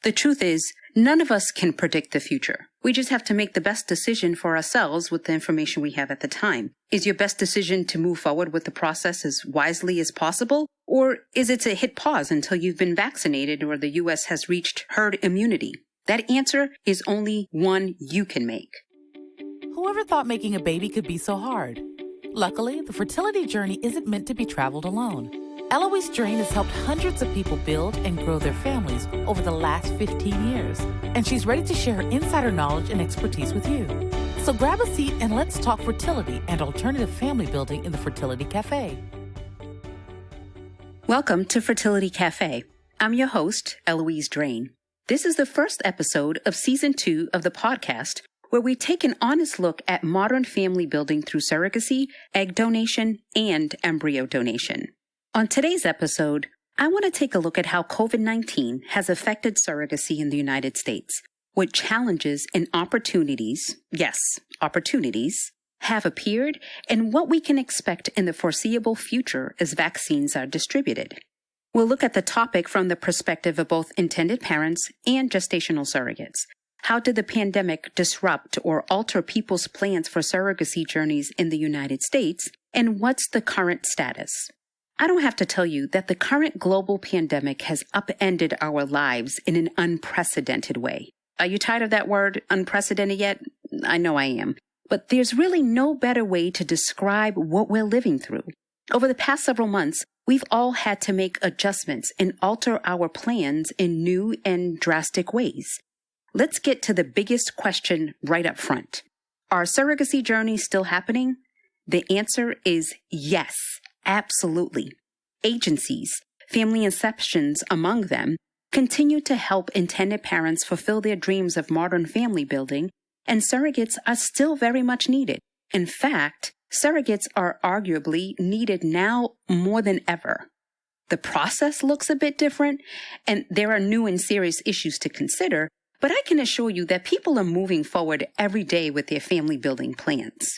The truth is, none of us can predict the future. We just have to make the best decision for ourselves with the information we have at the time. Is your best decision to move forward with the process as wisely as possible? Or is it to hit pause until you've been vaccinated or the U.S. has reached herd immunity? That answer is only one you can make. Whoever thought making a baby could be so hard? Luckily, the fertility journey isn't meant to be traveled alone. Eloise Drane has helped hundreds of people build and grow their families over the last 15 years, and she's ready to share her insider knowledge and expertise with you. So grab a seat and let's talk fertility and alternative family building in the Fertility Café. Welcome to Fertility Café. I'm your host, Eloise Drane. This is the first episode of Season 2 of the podcast, where we take an honest look at modern family building through surrogacy, egg donation, and embryo donation. On today's episode, I want to take a look at how COVID-19 has affected surrogacy in the United States, what challenges and opportunities, yes, opportunities, have appeared, and what we can expect in the foreseeable future as vaccines are distributed. We'll look at the topic from the perspective of both intended parents and gestational surrogates. How did the pandemic disrupt or alter people's plans for surrogacy journeys in the United States, and what's the current status? I don't have to tell you that the current global pandemic has upended our lives in an unprecedented way. Are you tired of that word, unprecedented, yet? I know I am. But there's really no better way to describe what we're living through. Over the past several months, we've all had to make adjustments and alter our plans in new and drastic ways. Let's get to the biggest question right up front. Are surrogacy journeys still happening? The answer is yes. Absolutely. Agencies, family inceptions among them, continue to help intended parents fulfill their dreams of modern family building, and surrogates are still very much needed. In fact, surrogates are arguably needed now more than ever. The process looks a bit different, and there are new and serious issues to consider, but I can assure you that people are moving forward every day with their family building plans.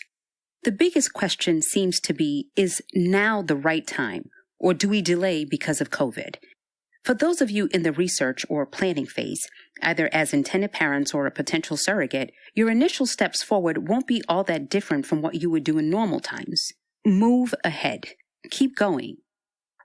The biggest question seems to be, is now the right time, or do we delay because of COVID? For those of you in the research or planning phase, either as intended parents or a potential surrogate, your initial steps forward won't be all that different from what you would do in normal times. Move ahead. Keep going.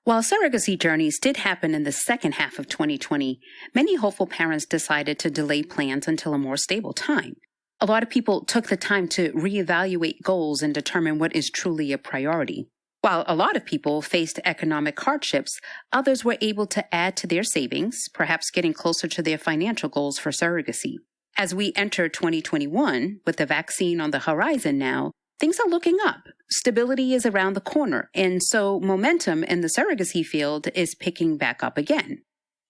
While surrogacy journeys did happen in the second half of 2020, many hopeful parents decided to delay plans until a more stable time. A lot of people took the time to reevaluate goals and determine what is truly a priority. While a lot of people faced economic hardships, others were able to add to their savings, perhaps getting closer to their financial goals for surrogacy. As we enter 2021, with the vaccine on the horizon now, things are looking up. Stability is around the corner, and so momentum in the surrogacy field is picking back up again.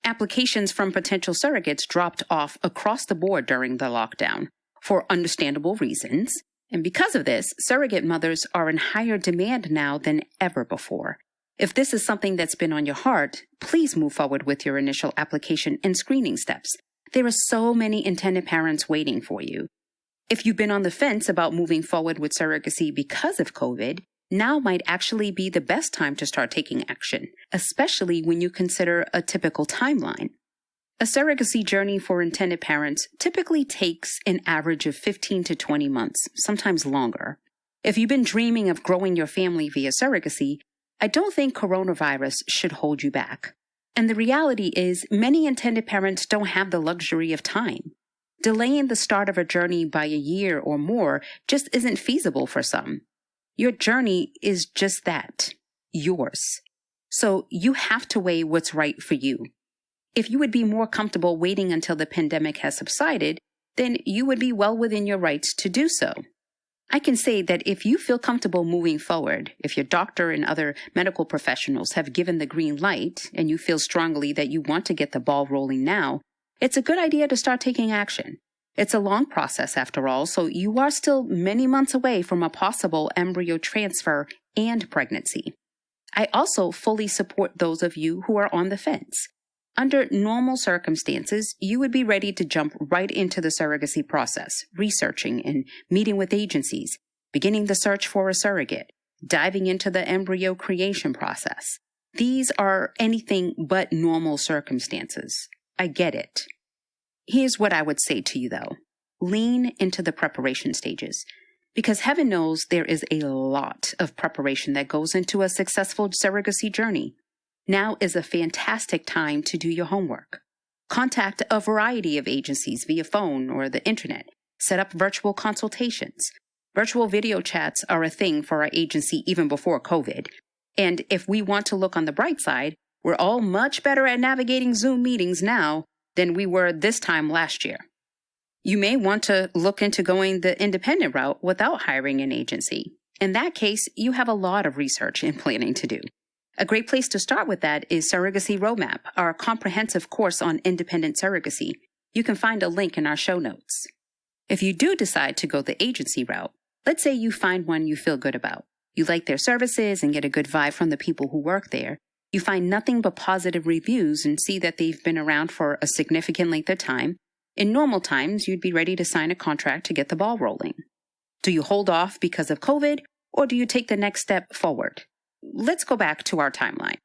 Applications from potential surrogates dropped off across the board during the lockdown, for understandable reasons. And because of this, surrogate mothers are in higher demand now than ever before. If this is something that's been on your heart, please move forward with your initial application and screening steps. There are so many intended parents waiting for you. If you've been on the fence about moving forward with surrogacy because of COVID, now might actually be the best time to start taking action, especially when you consider a typical timeline. A surrogacy journey for intended parents typically takes an average of 15 to 20 months, sometimes longer. If you've been dreaming of growing your family via surrogacy, I don't think coronavirus should hold you back. And the reality is, many intended parents don't have the luxury of time. Delaying the start of a journey by a year or more just isn't feasible for some. Your journey is just that, yours. So you have to weigh what's right for you. If you would be more comfortable waiting until the pandemic has subsided, then you would be well within your rights to do so. I can say that if you feel comfortable moving forward, if your doctor and other medical professionals have given the green light and you feel strongly that you want to get the ball rolling now, it's a good idea to start taking action. It's a long process after all, so you are still many months away from a possible embryo transfer and pregnancy. I also fully support those of you who are on the fence. Under normal circumstances, you would be ready to jump right into the surrogacy process, researching and meeting with agencies, beginning the search for a surrogate, diving into the embryo creation process. These are anything but normal circumstances. I get it. Here's what I would say to you, though. Lean into the preparation stages, because heaven knows there is a lot of preparation that goes into a successful surrogacy journey. Now is a fantastic time to do your homework. Contact a variety of agencies via phone or the internet. Set up virtual consultations. Virtual video chats are a thing for our agency even before COVID. And if we want to look on the bright side, we're all much better at navigating Zoom meetings now than we were this time last year. You may want to look into going the independent route without hiring an agency. In that case, you have a lot of research and planning to do. A great place to start with that is Surrogacy Roadmap, our comprehensive course on independent surrogacy. You can find a link in our show notes. If you do decide to go the agency route, let's say you find one you feel good about. You like their services and get a good vibe from the people who work there. You find nothing but positive reviews and see that they've been around for a significant length of time. In normal times, you'd be ready to sign a contract to get the ball rolling. Do you hold off because of COVID, or do you take the next step forward? Let's go back to our timeline.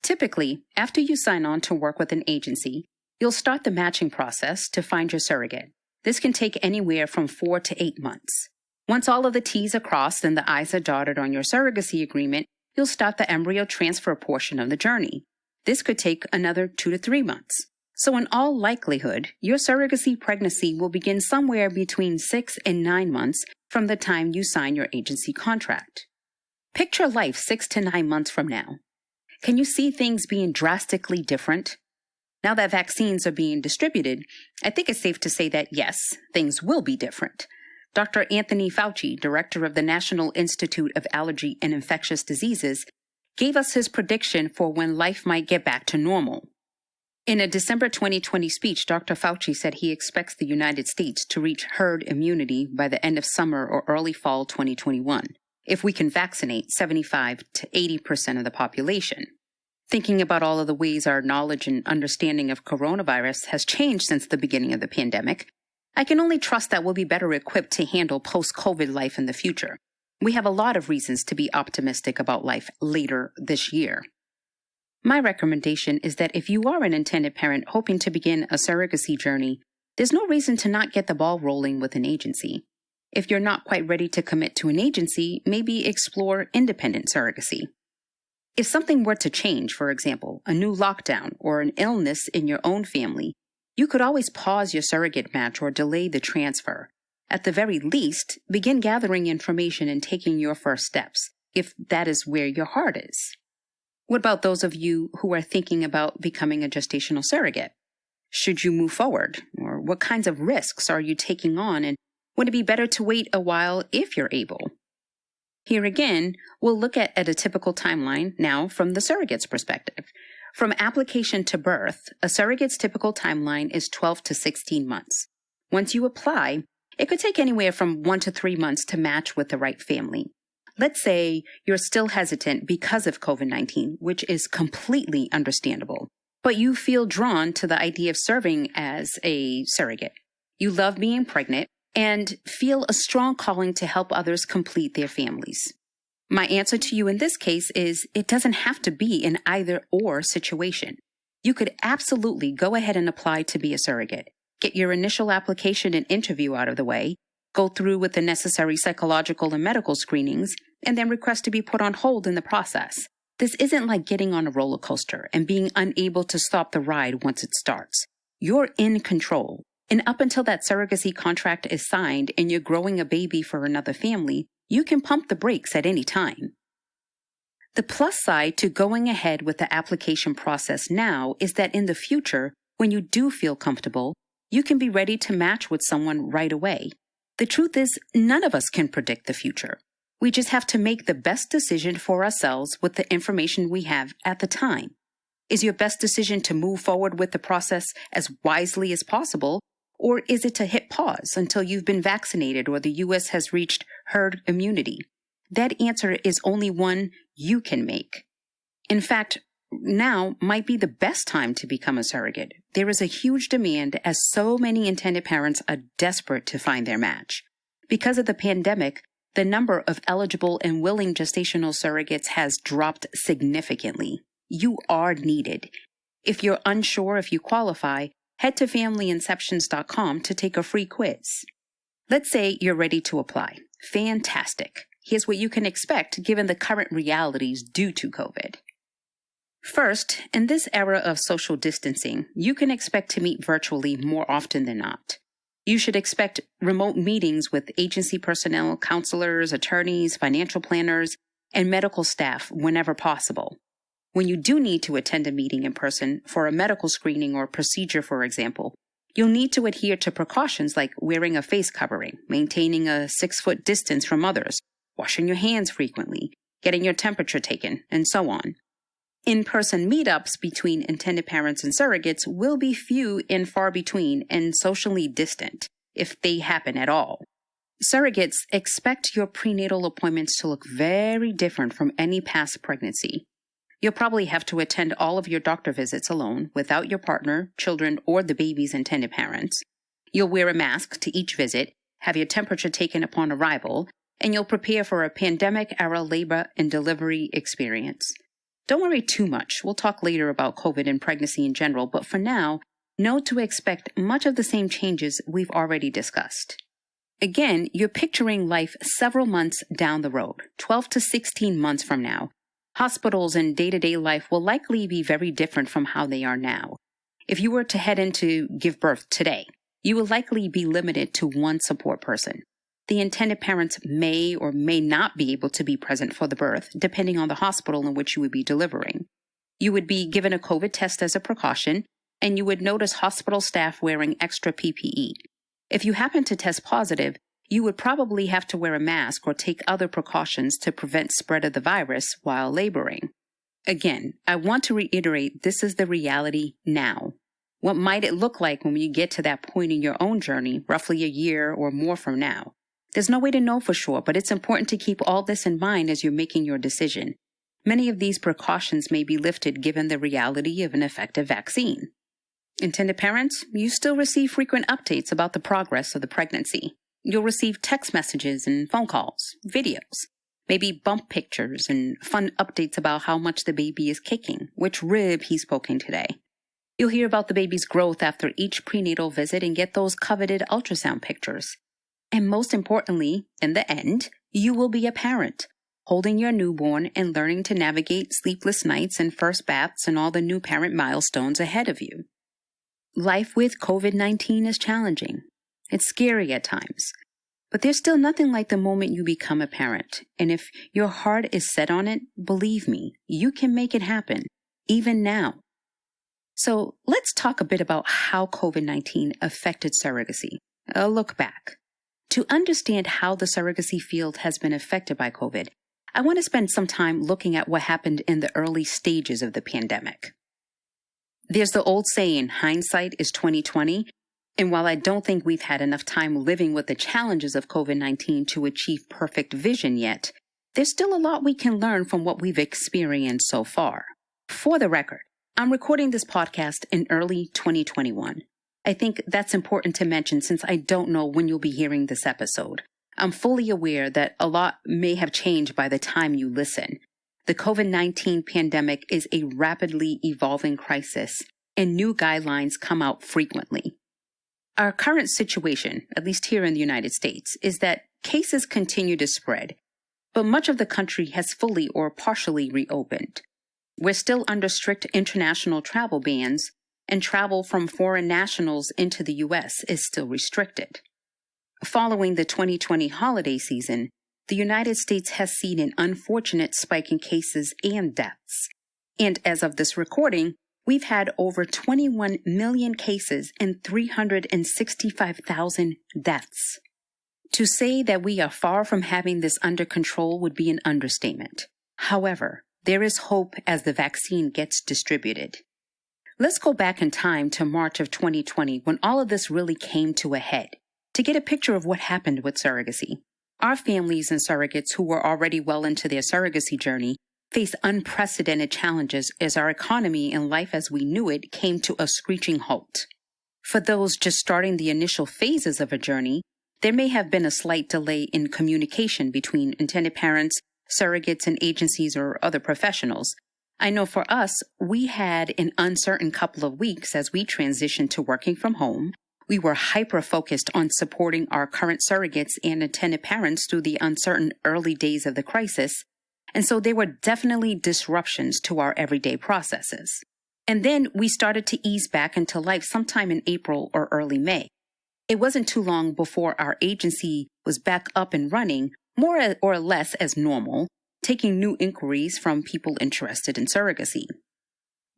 Typically, after you sign on to work with an agency, you'll start the matching process to find your surrogate. This can take anywhere from 4 to 8 months. Once all of the T's are crossed and the I's are dotted on your surrogacy agreement, you'll start the embryo transfer portion of the journey. This could take another 2 to 3 months. So in all likelihood, your surrogacy pregnancy will begin somewhere between 6 and 9 months from the time you sign your agency contract. Picture life 6 to 9 months from now. Can you see things being drastically different? Now that vaccines are being distributed, I think it's safe to say that yes, things will be different. Dr. Anthony Fauci, director of the National Institute of Allergy and Infectious Diseases, gave us his prediction for when life might get back to normal. In a December 2020 speech, Dr. Fauci said he expects the United States to reach herd immunity by the end of summer or early fall 2021, if we can vaccinate 75 to 80% of the population. Thinking about all of the ways our knowledge and understanding of coronavirus has changed since the beginning of the pandemic, I can only trust that we'll be better equipped to handle post-COVID life in the future. We have a lot of reasons to be optimistic about life later this year. My recommendation is that if you are an intended parent hoping to begin a surrogacy journey, there's no reason to not get the ball rolling with an agency. If you're not quite ready to commit to an agency, maybe explore independent surrogacy. If something were to change, for example, a new lockdown or an illness in your own family, you could always pause your surrogate match or delay the transfer. At the very least, begin gathering information and taking your first steps, if that is where your heart is. What about those of you who are thinking about becoming a gestational surrogate? Should you move forward? Or what kinds of risks are you taking on? And would it be better to wait a while if you're able? Here again, we'll look at a typical timeline now from the surrogate's perspective. From application to birth, a surrogate's typical timeline is 12 to 16 months. Once you apply, it could take anywhere from 1 to 3 months to match with the right family. Let's say you're still hesitant because of COVID-19, which is completely understandable, but you feel drawn to the idea of serving as a surrogate. You love being pregnant and feel a strong calling to help others complete their families. My answer to you in this case is it doesn't have to be an either-or situation. You could absolutely go ahead and apply to be a surrogate. Get your initial application and interview out of the way, go through with the necessary psychological and medical screenings, and then request to be put on hold in the process. This isn't like getting on a roller coaster and being unable to stop the ride once it starts. You're in control. And up until that surrogacy contract is signed and you're growing a baby for another family, you can pump the brakes at any time. The plus side to going ahead with the application process now is that in the future, when you do feel comfortable, you can be ready to match with someone right away. The truth is, none of us can predict the future. We just have to make the best decision for ourselves with the information we have at the time. Is your best decision to move forward with the process as wisely as possible, or is it to hit pause until you've been vaccinated or the U.S. has reached herd immunity? That answer is only one you can make. In fact, now might be the best time to become a surrogate. There is a huge demand as so many intended parents are desperate to find their match. Because of the pandemic, the number of eligible and willing gestational surrogates has dropped significantly. You are needed. If you're unsure if you qualify, head to familyinceptions.com to take a free quiz. Let's say you're ready to apply. Fantastic. Here's what you can expect given the current realities due to COVID. First, in this era of social distancing, you can expect to meet virtually more often than not. You should expect remote meetings with agency personnel, counselors, attorneys, financial planners, and medical staff whenever possible. When you do need to attend a meeting in person for a medical screening or procedure, for example, you'll need to adhere to precautions like wearing a face covering, maintaining a 6-foot distance from others, washing your hands frequently, getting your temperature taken, and so on. In-person meetups between intended parents and surrogates will be few and far between and socially distant, if they happen at all. Surrogates expect your prenatal appointments to look very different from any past pregnancy. You'll probably have to attend all of your doctor visits alone, without your partner, children, or the baby's intended parents. You'll wear a mask to each visit, have your temperature taken upon arrival, and you'll prepare for a pandemic-era labor and delivery experience. Don't worry too much. We'll talk later about COVID and pregnancy in general, but for now, know to expect much of the same changes we've already discussed. Again, you're picturing life several months down the road, 12 to 16 months from now. Hospitals and day-to-day life will likely be very different from how they are now. If you were to head in to give birth today, you will likely be limited to one support person. The intended parents may or may not be able to be present for the birth, depending on the hospital in which you would be delivering. You would be given a COVID test as a precaution, and you would notice hospital staff wearing extra PPE. If you happen to test positive, you would probably have to wear a mask or take other precautions to prevent spread of the virus while laboring. Again, I want to reiterate this is the reality now. What might it look like when you get to that point in your own journey, roughly a year or more from now? There's no way to know for sure, but it's important to keep all this in mind as you're making your decision. Many of these precautions may be lifted given the reality of an effective vaccine. Intended parents, you still receive frequent updates about the progress of the pregnancy. You'll receive text messages and phone calls, videos, maybe bump pictures and fun updates about how much the baby is kicking, which rib he's poking today. You'll hear about the baby's growth after each prenatal visit and get those coveted ultrasound pictures. And most importantly, in the end, you will be a parent, holding your newborn and learning to navigate sleepless nights and first baths and all the new parent milestones ahead of you. Life with COVID-19 is challenging. It's scary at times. But there's still nothing like the moment you become a parent. And if your heart is set on it, believe me, you can make it happen, even now. So let's talk a bit about how COVID-19 affected surrogacy. A look back. To understand how the surrogacy field has been affected by COVID, I want to spend some time looking at what happened in the early stages of the pandemic. There's the old saying, hindsight is 20/20, and while I don't think we've had enough time living with the challenges of COVID-19 to achieve perfect vision yet, there's still a lot we can learn from what we've experienced so far. For the record, I'm recording this podcast in early 2021. I think that's important to mention since I don't know when you'll be hearing this episode. I'm fully aware that a lot may have changed by the time you listen. The COVID-19 pandemic is a rapidly evolving crisis, and new guidelines come out frequently. Our current situation, at least here in the United States, is that cases continue to spread, but much of the country has fully or partially reopened. We're still under strict international travel bans, and travel from foreign nationals into the U.S. is still restricted. Following the 2020 holiday season, the United States has seen an unfortunate spike in cases and deaths. And as of this recording, we've had over 21 million cases and 365,000 deaths. To say that we are far from having this under control would be an understatement. However, there is hope as the vaccine gets distributed. Let's go back in time to March of 2020 when all of this really came to a head to get a picture of what happened with surrogacy. Our families and surrogates who were already well into their surrogacy journey faced unprecedented challenges as our economy and life as we knew it came to a screeching halt. For those just starting the initial phases of a journey, there may have been a slight delay in communication between intended parents, surrogates, and agencies or other professionals. I know for us, we had an uncertain couple of weeks as we transitioned to working from home. We were hyper-focused on supporting our current surrogates and intended parents through the uncertain early days of the crisis, and so there were definitely disruptions to our everyday processes. And then we started to ease back into life sometime in April or early May. It wasn't too long before our agency was back up and running, more or less as normal, taking new inquiries from people interested in surrogacy.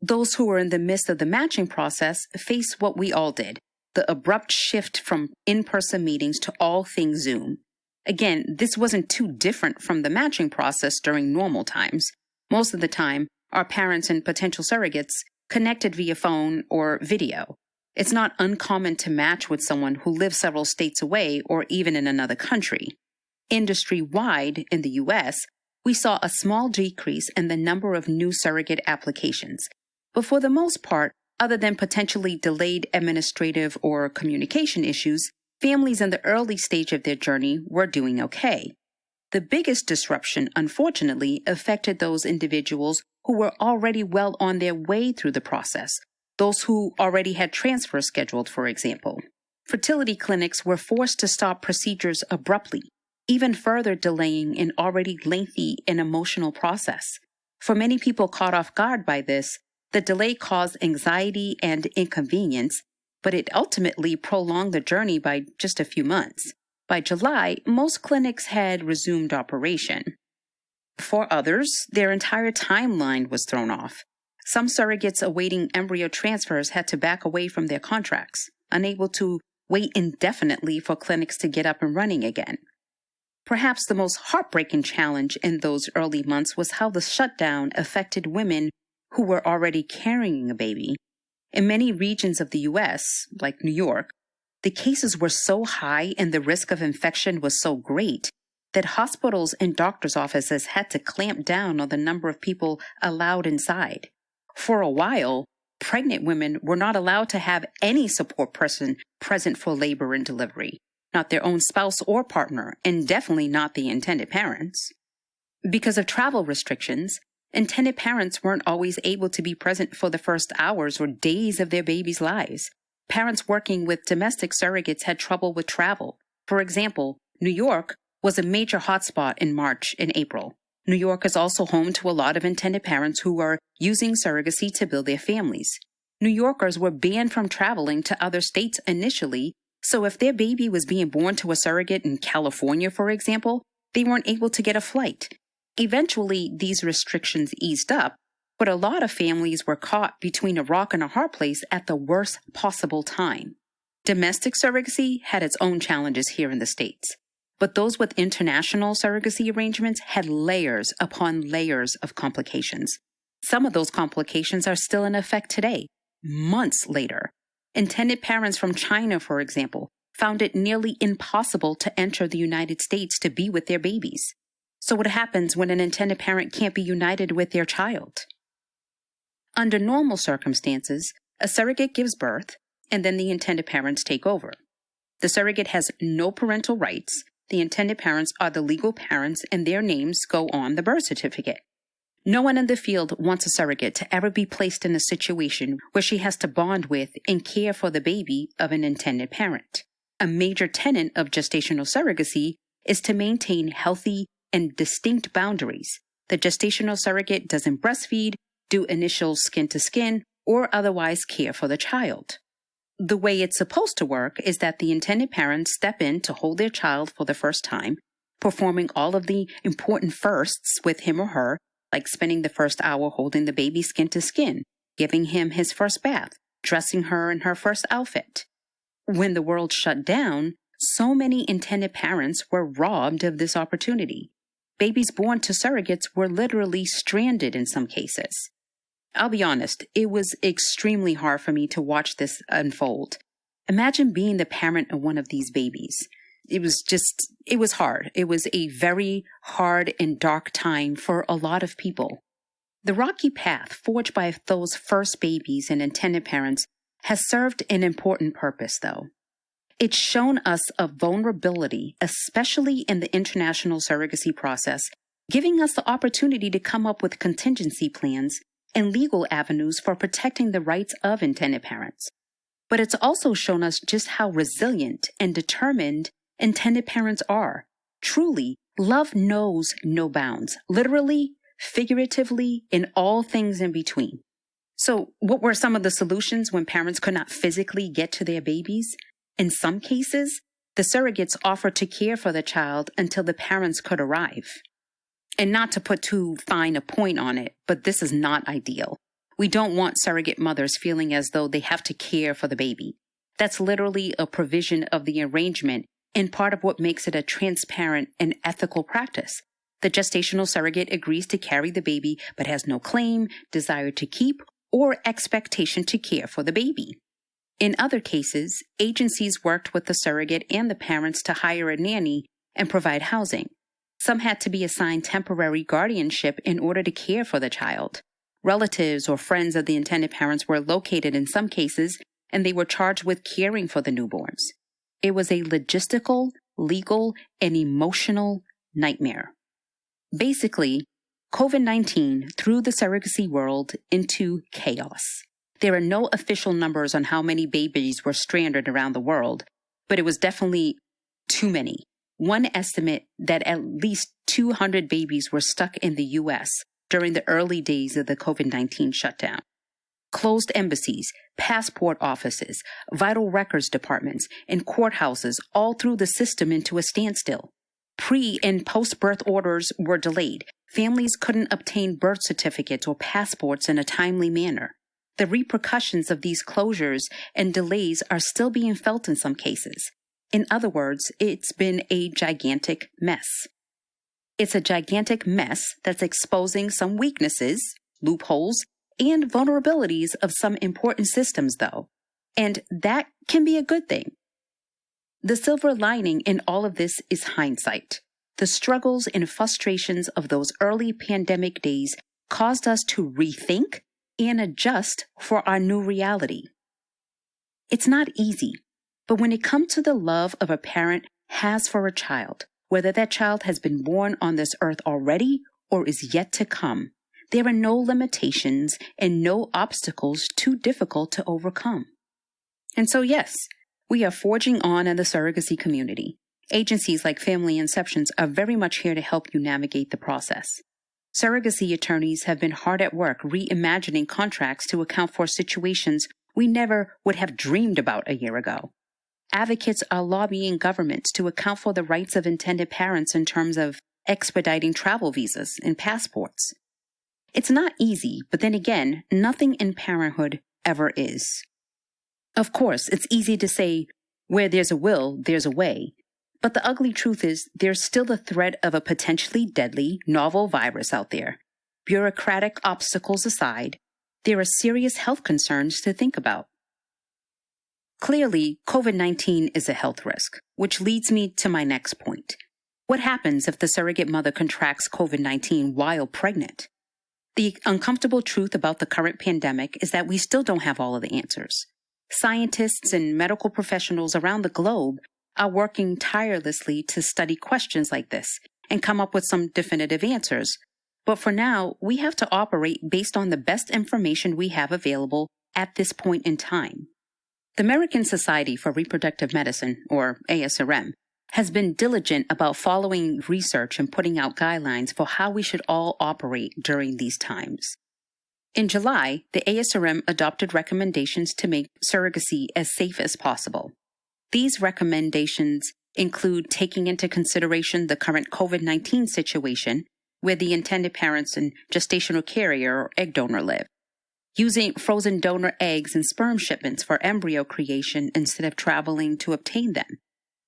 Those who were in the midst of the matching process faced what we all did, the abrupt shift from in-person meetings to all things Zoom. Again, this wasn't too different from the matching process during normal times. Most of the time, our parents and potential surrogates connected via phone or video. It's not uncommon to match with someone who lives several states away or even in another country. Industry-wide in the U.S., we saw a small decrease in the number of new surrogate applications. But for the most part, other than potentially delayed administrative or communication issues, families in the early stage of their journey were doing okay. The biggest disruption, unfortunately, affected those individuals who were already well on their way through the process, those who already had transfers scheduled, for example. Fertility clinics were forced to stop procedures abruptly, even further delaying an already lengthy and emotional process. For many people caught off guard by this, the delay caused anxiety and inconvenience, but it ultimately prolonged the journey by just a few months. By July, most clinics had resumed operation. For others, their entire timeline was thrown off. Some surrogates awaiting embryo transfers had to back away from their contracts, unable to wait indefinitely for clinics to get up and running again. Perhaps the most heartbreaking challenge in those early months was how the shutdown affected women who were already carrying a baby. In many regions of the U.S., like New York, the cases were so high and the risk of infection was so great that hospitals and doctors' offices had to clamp down on the number of people allowed inside. For a while, pregnant women were not allowed to have any support person present for labor and delivery, not their own spouse or partner, and definitely not the intended parents. Because of travel restrictions, intended parents weren't always able to be present for the first hours or days of their babies' lives. Parents working with domestic surrogates had trouble with travel. For example, New York was a major hotspot in March and April. New York is also home to a lot of intended parents who are using surrogacy to build their families. New Yorkers were banned from traveling to other states initially, so if their baby was being born to a surrogate in California, for example, they weren't able to get a flight. Eventually, these restrictions eased up, but a lot of families were caught between a rock and a hard place at the worst possible time. Domestic surrogacy had its own challenges here in the States, but those with international surrogacy arrangements had layers upon layers of complications. Some of those complications are still in effect today, months later. Intended parents from China, for example, found it nearly impossible to enter the United States to be with their babies. So what happens when an intended parent can't be united with their child? Under normal circumstances, a surrogate gives birth, and then the intended parents take over. The surrogate has no parental rights. The intended parents are the legal parents, and their names go on the birth certificate. No one in the field wants a surrogate to ever be placed in a situation where she has to bond with and care for the baby of an intended parent. A major tenet of gestational surrogacy is to maintain healthy and distinct boundaries. The gestational surrogate doesn't breastfeed, do initial skin-to-skin, or otherwise care for the child. The way it's supposed to work is that the intended parents step in to hold their child for the first time, performing all of the important firsts with him or her, like spending the first hour holding the baby skin-to-skin, giving him his first bath, dressing her in her first outfit. When the world shut down, so many intended parents were robbed of this opportunity. Babies born to surrogates were literally stranded in some cases. I'll be honest, it was extremely hard for me to watch this unfold. Imagine being the parent of one of these babies. It was hard. It was a very hard and dark time for a lot of people. The rocky path forged by those first babies and intended parents has served an important purpose, though. It's shown us a vulnerability, especially in the international surrogacy process, giving us the opportunity to come up with contingency plans and legal avenues for protecting the rights of intended parents. But it's also shown us just how resilient and determined intended parents are. Truly, love knows no bounds, literally, figuratively, in all things in between. So what were some of the solutions when parents could not physically get to their babies? In some cases, the surrogates offered to care for the child until the parents could arrive. And not to put too fine a point on it, but this is not ideal. We don't want surrogate mothers feeling as though they have to care for the baby. That's literally a provision of the arrangement and part of what makes it a transparent and ethical practice. The gestational surrogate agrees to carry the baby but has no claim, desire to keep, or expectation to care for the baby. In other cases, agencies worked with the surrogate and the parents to hire a nanny and provide housing. Some had to be assigned temporary guardianship in order to care for the child. Relatives or friends of the intended parents were located in some cases, and they were charged with caring for the newborns. It was a logistical, legal, and emotional nightmare. Basically, COVID-19 threw the surrogacy world into chaos. There are no official numbers on how many babies were stranded around the world, but it was definitely too many. One estimate that at least 200 babies were stuck in the U.S. during the early days of the COVID-19 shutdown. Closed embassies, passport offices, vital records departments, and courthouses all threw the system into a standstill. Pre- and post-birth orders were delayed. Families couldn't obtain birth certificates or passports in a timely manner. The repercussions of these closures and delays are still being felt in some cases. In other words, it's been a gigantic mess. It's a gigantic mess that's exposing some weaknesses, loopholes, and vulnerabilities of some important systems, though. And that can be a good thing. The silver lining in all of this is hindsight. The struggles and frustrations of those early pandemic days caused us to rethink and adjust for our new reality. It's not easy, but when it comes to the love of a parent has for a child, whether that child has been born on this earth already or is yet to come, there are no limitations and no obstacles too difficult to overcome. And so, yes, we are forging on in the surrogacy community. Agencies like Family Inceptions are very much here to help you navigate the process. Surrogacy attorneys have been hard at work reimagining contracts to account for situations we never would have dreamed about a year ago. Advocates are lobbying governments to account for the rights of intended parents in terms of expediting travel visas and passports. It's not easy, but then again, nothing in parenthood ever is. Of course, it's easy to say, where there's a will, there's a way. But the ugly truth is there's still the threat of a potentially deadly, novel virus out there. Bureaucratic obstacles aside, there are serious health concerns to think about. Clearly, COVID-19 is a health risk, which leads me to my next point. What happens if the surrogate mother contracts COVID-19 while pregnant? The uncomfortable truth about the current pandemic is that we still don't have all of the answers. Scientists and medical professionals around the globe are working tirelessly to study questions like this and come up with some definitive answers. But for now, we have to operate based on the best information we have available at this point in time. The American Society for Reproductive Medicine, or ASRM, has been diligent about following research and putting out guidelines for how we should all operate during these times. In July, the ASRM adopted recommendations to make surrogacy as safe as possible. These recommendations include taking into consideration the current COVID-19 situation, where the intended parents and gestational carrier or egg donor live, using frozen donor eggs and sperm shipments for embryo creation instead of traveling to obtain them,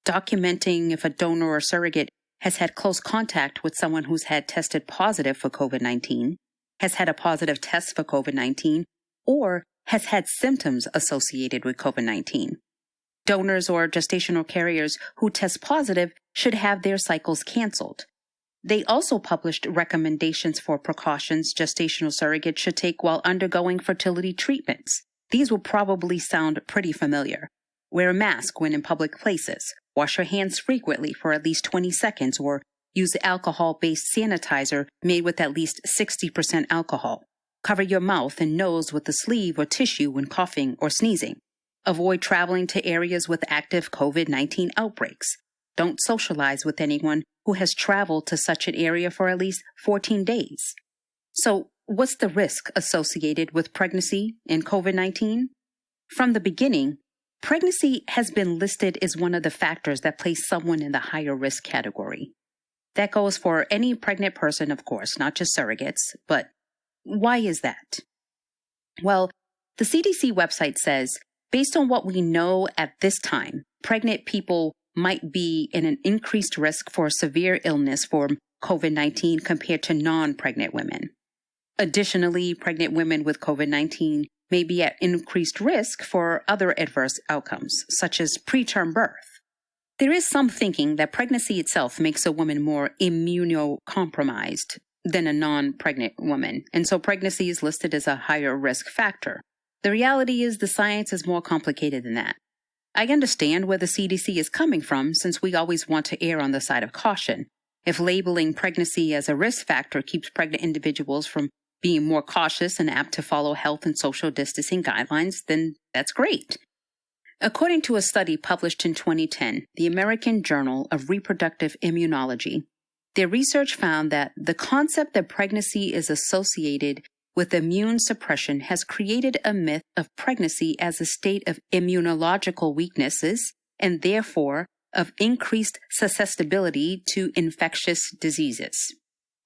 documenting if a donor or surrogate has had close contact with someone who's had tested positive for COVID-19, has had a positive test for COVID-19, or has had symptoms associated with COVID-19. Donors or gestational carriers who test positive should have their cycles canceled. They also published recommendations for precautions gestational surrogates should take while undergoing fertility treatments. These will probably sound pretty familiar. Wear a mask when in public places. Wash your hands frequently for at least 20 seconds or use alcohol-based sanitizer made with at least 60% alcohol. Cover your mouth and nose with a sleeve or tissue when coughing or sneezing. Avoid traveling to areas with active COVID-19 outbreaks. Don't socialize with anyone who has traveled to such an area for at least 14 days. So, what's the risk associated with pregnancy and COVID-19? From the beginning, pregnancy has been listed as one of the factors that place someone in the higher risk category. That goes for any pregnant person, of course, not just surrogates. But why is that? Well, the CDC website says, based on what we know at this time, pregnant people might be in an increased risk for severe illness from COVID-19 compared to non-pregnant women. Additionally, pregnant women with COVID-19 may be at increased risk for other adverse outcomes, such as preterm birth. There is some thinking that pregnancy itself makes a woman more immunocompromised than a non-pregnant woman, and so pregnancy is listed as a higher risk factor. The reality is the science is more complicated than that. I understand where the CDC is coming from, since we always want to err on the side of caution. If labeling pregnancy as a risk factor keeps pregnant individuals from being more cautious and apt to follow health and social distancing guidelines, then that's great. According to a study published in 2010, the American Journal of Reproductive Immunology, their research found that the concept that pregnancy is associated with immune suppression has created a myth of pregnancy as a state of immunological weaknesses and therefore of increased susceptibility to infectious diseases.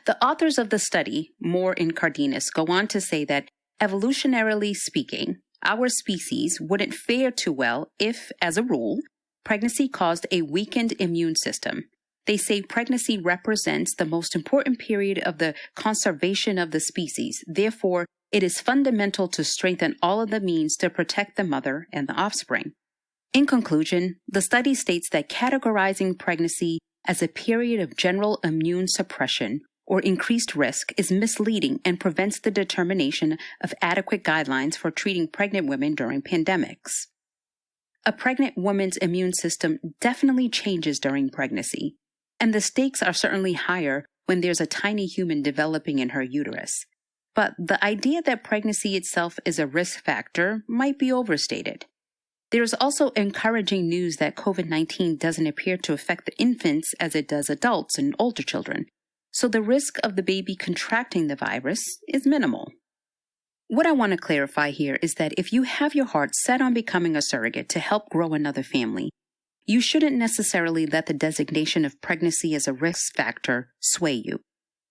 The authors of the study, Moore and Cardenas, go on to say that, evolutionarily speaking, our species wouldn't fare too well if, as a rule, pregnancy caused a weakened immune system. They say pregnancy represents the most important period of the conservation of the species. Therefore, it is fundamental to strengthen all of the means to protect the mother and the offspring. In conclusion, the study states that categorizing pregnancy as a period of general immune suppression or increased risk is misleading and prevents the determination of adequate guidelines for treating pregnant women during pandemics. A pregnant woman's immune system definitely changes during pregnancy, and the stakes are certainly higher when there's a tiny human developing in her uterus. But the idea that pregnancy itself is a risk factor might be overstated. There is also encouraging news that COVID-19 doesn't appear to affect the infants as it does adults and older children, so the risk of the baby contracting the virus is minimal. What I want to clarify here is that if you have your heart set on becoming a surrogate to help grow another family, you shouldn't necessarily let the designation of pregnancy as a risk factor sway you.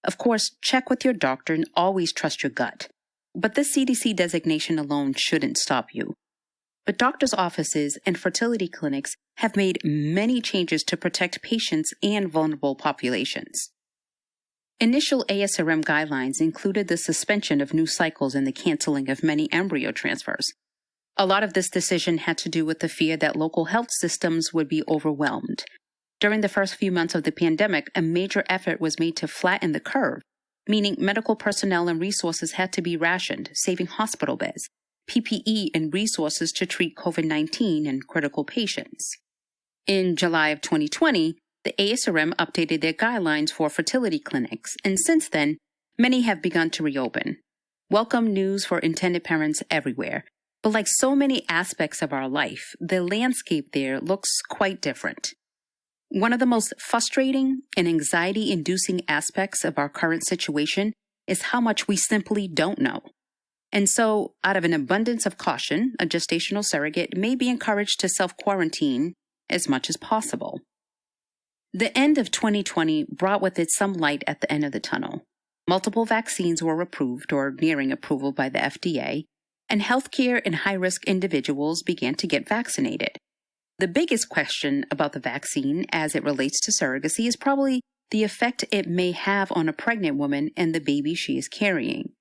Of course, check with your doctor and always trust your gut. But this CDC designation alone shouldn't stop you. But doctors' offices and fertility clinics have made many changes to protect patients and vulnerable populations. Initial ASRM guidelines included the suspension of new cycles and the canceling of many embryo transfers. A lot of this decision had to do with the fear that local health systems would be overwhelmed. During the first few months of the pandemic, a major effort was made to flatten the curve, meaning medical personnel and resources had to be rationed, saving hospital beds, PPE, and resources to treat COVID-19 and critical patients. In July of 2020, the ASRM updated their guidelines for fertility clinics, and since then, many have begun to reopen. Welcome news for intended parents everywhere. But like so many aspects of our life, the landscape there looks quite different. One of the most frustrating and anxiety-inducing aspects of our current situation is how much we simply don't know. And so, out of an abundance of caution, a gestational surrogate may be encouraged to self-quarantine as much as possible. The end of 2020 brought with it some light at the end of the tunnel. Multiple vaccines were approved or nearing approval by the FDA, and healthcare and high-risk individuals began to get vaccinated. The biggest question about the vaccine as it relates to surrogacy is probably the effect it may have on a pregnant woman and the baby she is carrying.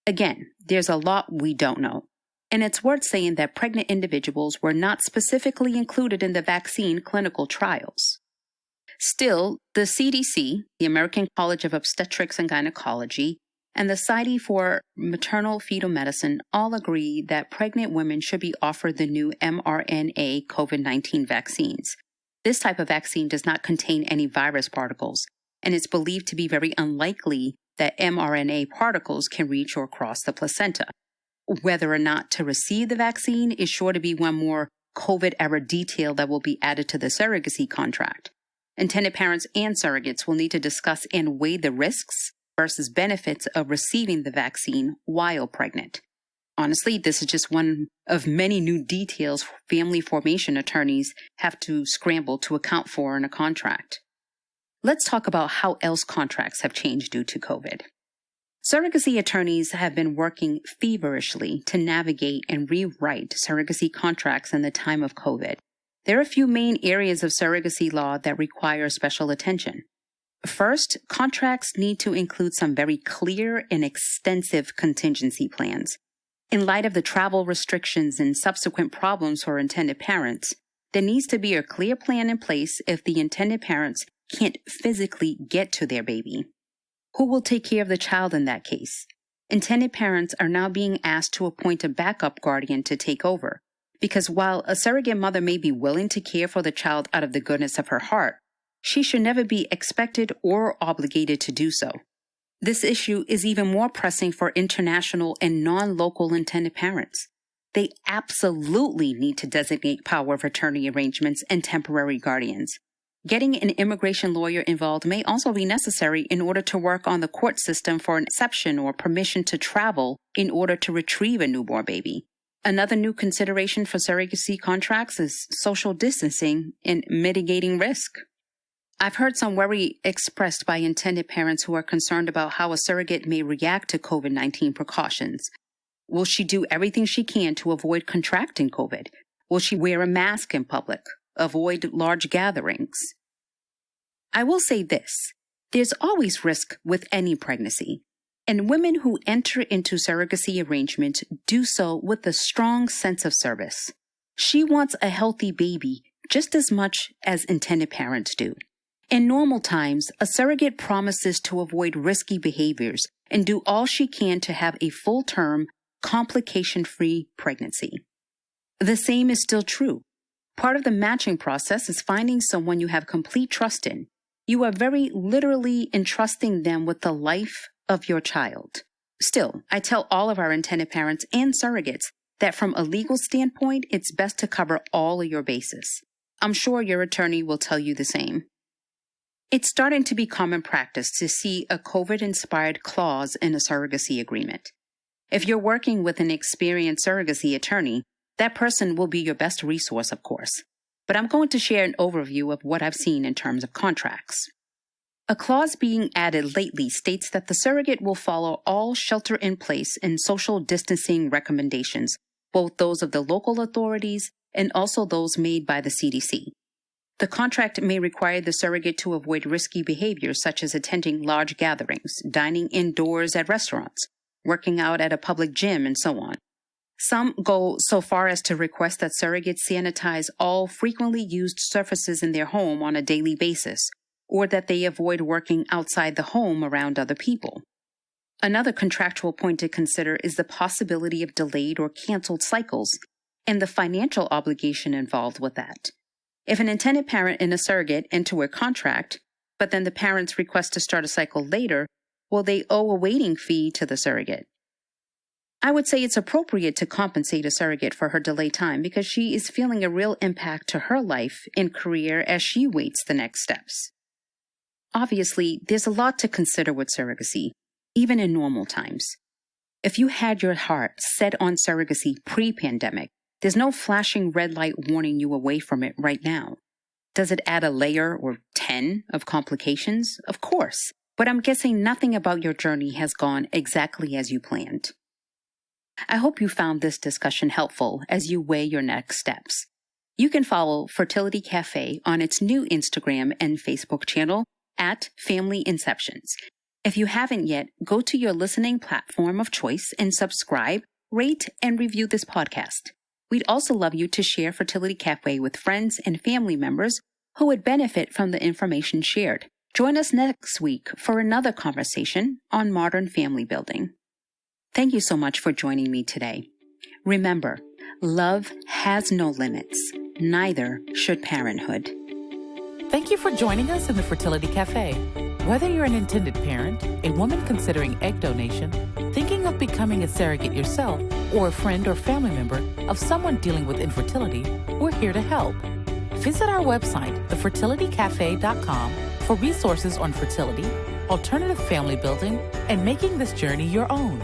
Again, there's a lot we don't know, and it's worth saying that pregnant individuals were not specifically included in the vaccine clinical trials. Still, the CDC, the American College of Obstetrics and Gynecology, and the Society for Maternal Fetal Medicine all agree that pregnant women should be offered the new mRNA COVID-19 vaccines. This type of vaccine does not contain any virus particles, and it's believed to be very unlikely that mRNA particles can reach or cross the placenta. Whether or not to receive the vaccine is sure to be one more COVID-era detail that will be added to the surrogacy contract. Intended parents and surrogates will need to discuss and weigh the risks versus benefits of receiving the vaccine while pregnant. Honestly, this is just one of many new details family formation attorneys have to scramble to account for in a contract. Let's talk about how else contracts have changed due to COVID. Surrogacy attorneys have been working feverishly to navigate and rewrite surrogacy contracts in the time of COVID. There are a few main areas of surrogacy law that require special attention. First, contracts need to include some very clear and extensive contingency plans. In light of the travel restrictions and subsequent problems for intended parents, there needs to be a clear plan in place if the intended parents can't physically get to their baby. Who will take care of the child in that case? Intended parents are now being asked to appoint a backup guardian to take over, because while a surrogate mother may be willing to care for the child out of the goodness of her heart, she should never be expected or obligated to do so. This issue is even more pressing for international and non-local intended parents. They absolutely need to designate power of attorney arrangements and temporary guardians. Getting an immigration lawyer involved may also be necessary in order to work on the court system for an exception or permission to travel in order to retrieve a newborn baby. Another new consideration for surrogacy contracts is social distancing and mitigating risk. I've heard some worry expressed by intended parents who are concerned about how a surrogate may react to COVID-19 precautions. Will she do everything she can to avoid contracting COVID? Will she wear a mask in public? Avoid large gatherings? I will say this, there's always risk with any pregnancy, and women who enter into surrogacy arrangements do so with a strong sense of service. She wants a healthy baby just as much as intended parents do. In normal times, a surrogate promises to avoid risky behaviors and do all she can to have a full-term, complication-free pregnancy. The same is still true. Part of the matching process is finding someone you have complete trust in. You are very literally entrusting them with the life of your child. Still, I tell all of our intended parents and surrogates that from a legal standpoint, it's best to cover all of your bases. I'm sure your attorney will tell you the same. It's starting to be common practice to see a COVID-inspired clause in a surrogacy agreement. If you're working with an experienced surrogacy attorney, that person will be your best resource, of course. But I'm going to share an overview of what I've seen in terms of contracts. A clause being added lately states that the surrogate will follow all shelter-in-place and social distancing recommendations, both those of the local authorities and also those made by the CDC. The contract may require the surrogate to avoid risky behaviors such as attending large gatherings, dining indoors at restaurants, working out at a public gym, and so on. Some go so far as to request that surrogates sanitize all frequently used surfaces in their home on a daily basis, or that they avoid working outside the home around other people. Another contractual point to consider is the possibility of delayed or canceled cycles and the financial obligation involved with that. If an intended parent and a surrogate enter a contract, but then the parents request to start a cycle later, will they owe a waiting fee to the surrogate? I would say it's appropriate to compensate a surrogate for her delay time because she is feeling a real impact to her life and career as she waits the next steps. Obviously, there's a lot to consider with surrogacy, even in normal times. If you had your heart set on surrogacy pre-pandemic, there's no flashing red light warning you away from it right now. Does it add a layer or 10 of complications? Of course, but I'm guessing nothing about your journey has gone exactly as you planned. I hope you found this discussion helpful as you weigh your next steps. You can follow Fertility Café on its new Instagram and Facebook channel at Family Inceptions. If you haven't yet, go to your listening platform of choice and subscribe, rate, and review this podcast. We'd also love you to share Fertility Café with friends and family members who would benefit from the information shared. Join us next week for another conversation on modern family building. Thank you so much for joining me today. Remember, love has no limits, neither should parenthood. Thank you for joining us in the Fertility Café. Whether you're an intended parent, a woman considering egg donation, thinking of becoming a surrogate yourself, or a friend or family member of someone dealing with infertility, we're here to help. Visit our website, thefertilitycafe.com, for resources on fertility, alternative family building, and making this journey your own.